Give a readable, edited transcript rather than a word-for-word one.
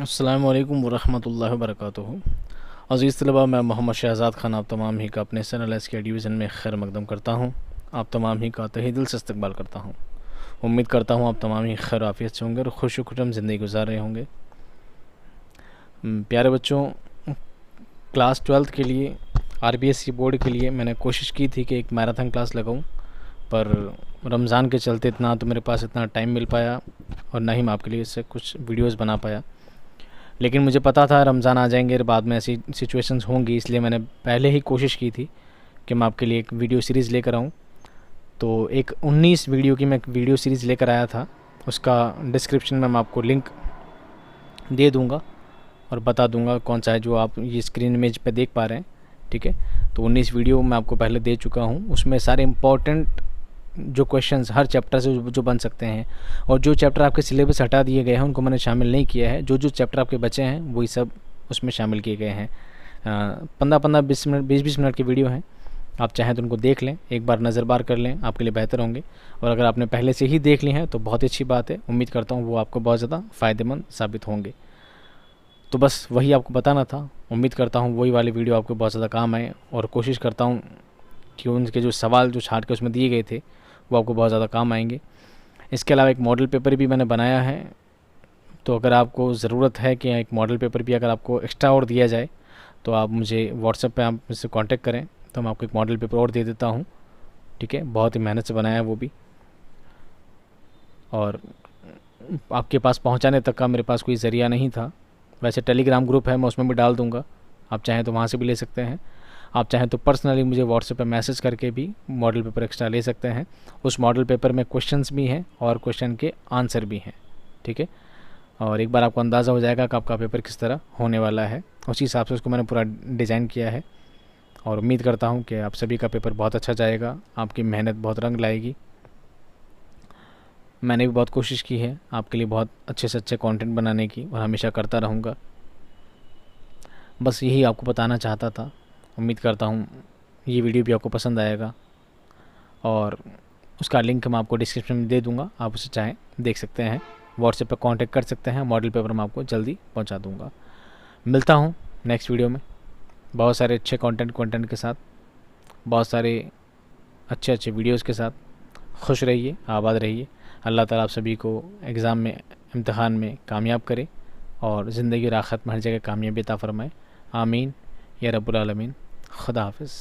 अस्सलामु अलैकुम वरहमतुल्लाहि वबरकातुहू। अज़ीज़ तलबा, मैं मोहम्मद शहज़ाद खान आप तमाम ही का अपने चैनल एस के डिवीज़न में खैर मकदम करता हूँ। आप तमाम ही का तहे दिल से इस्तकबाल करता हूँ। उम्मीद करता हूँ आप तमाम ही खैर आफियत से होंगे और खुश खुशम ज़िंदगी गुजार रहे होंगे। प्यारे बच्चों, क्लास 12th के लिए RBSC बोर्ड के लिए मैंने कोशिश की थी कि एक मैराथन क्लास लगाऊँ, पर रमज़ान के चलते इतना तो मेरे पास इतना टाइम मिल पाया और ना ही मैं आपके लिए इससे कुछ वीडियोस बना पाया। लेकिन मुझे पता था रमज़ान आ जाएंगे और बाद में ऐसी सिचुएशंस होंगी, इसलिए मैंने पहले ही कोशिश की थी कि मैं आपके लिए एक वीडियो सीरीज़ लेकर आऊँ। तो एक 19 वीडियो की मैं एक वीडियो सीरीज़ लेकर आया था। उसका डिस्क्रिप्शन में मैं आपको लिंक दे दूँगा और बता दूँगा कौन सा है जो आप ये स्क्रीन इमेज पे देख पा रहे हैं। ठीक है, तो 19 वीडियो मैं आपको पहले दे चुका हूँ। उसमें सारे इम्पॉर्टेंट जो क्वेश्चंस हर चैप्टर से जो बन सकते हैं, और जो चैप्टर आपके सिलेबस हटा दिए गए हैं उनको मैंने शामिल नहीं किया है। जो जो चैप्टर आपके बचे हैं वही सब उसमें शामिल किए गए हैं। 15-15 20 मिनट 20-20 मिनट की वीडियो हैं। आप चाहें तो उनको देख लें, एक बार नज़र बार कर लें, आपके लिए बेहतर होंगे। और अगर आपने पहले से ही देख ली हैं तो बहुत ही अच्छी बात है। उम्मीद करता हूँ वो आपको बहुत ज़्यादा फ़ायदेमंद साबित होंगे। तो बस वही आपको बताना था। उम्मीद करता हूँ वही वाली वीडियो आपको बहुत ज़्यादा काम आए, और कोशिश करता हूँ कि उनके जो सवाल जो छाँट के उसमें दिए गए थे वो आपको बहुत ज़्यादा काम आएंगे। इसके अलावा एक मॉडल पेपर भी मैंने बनाया है, तो अगर आपको ज़रूरत है कि एक मॉडल पेपर भी अगर आपको एक्स्ट्रा और दिया जाए तो आप मुझे व्हाट्सएप पे आप मुझसे कांटेक्ट करें, तो मैं आपको एक मॉडल पेपर और दे देता हूँ। ठीक है, बहुत ही मेहनत से बनाया है वो भी, और आपके पास पहुँचाने तक का मेरे पास कोई ज़रिया नहीं था। वैसे टेलीग्राम ग्रुप है, मैं उसमें भी डाल दूँगा, आप चाहें तो वहाँ से भी ले सकते हैं। आप चाहें तो पर्सनली मुझे व्हाट्सएप पे मैसेज करके भी मॉडल पेपर एक्स्ट्रा ले सकते हैं। उस मॉडल पेपर में क्वेश्चंस भी हैं और क्वेश्चन के आंसर भी हैं। ठीक है, और एक बार आपको अंदाज़ा हो जाएगा कि आपका पेपर किस तरह होने वाला है। उसी हिसाब से उसको मैंने पूरा डिज़ाइन किया है, और उम्मीद करता हूँ कि आप सभी का पेपर बहुत अच्छा जाएगा, आपकी मेहनत बहुत रंग लाएगी। मैंने भी बहुत कोशिश की है आपके लिए बहुत अच्छे से अच्छे कंटेंट बनाने की, और हमेशा करता रहूँगा। बस यही आपको बताना चाहता था। उम्मीद करता हूँ ये वीडियो भी आपको पसंद आएगा, और उसका लिंक मैं आपको डिस्क्रिप्शन में दे दूँगा, आप उसे चाहें देख सकते हैं। व्हाट्सएप पर कांटेक्ट कर सकते हैं, मॉडल पेपर मैं आपको जल्दी पहुँचा दूँगा। मिलता हूँ नेक्स्ट वीडियो में बहुत सारे अच्छे कंटेंट के साथ, बहुत सारे अच्छे अच्छे वीडियोज़ के साथ। खुश रहिए, आबाद रहिए। अल्लाह ताला आप सभी को एग्ज़ाम में, इम्तिहान में कामयाब करे, और ज़िंदगी और आखिरत में हर जगह कामयाबी अता फ़रमाए। आमीन या रब्बुल आलमीन। खुदा हाफ़िज़।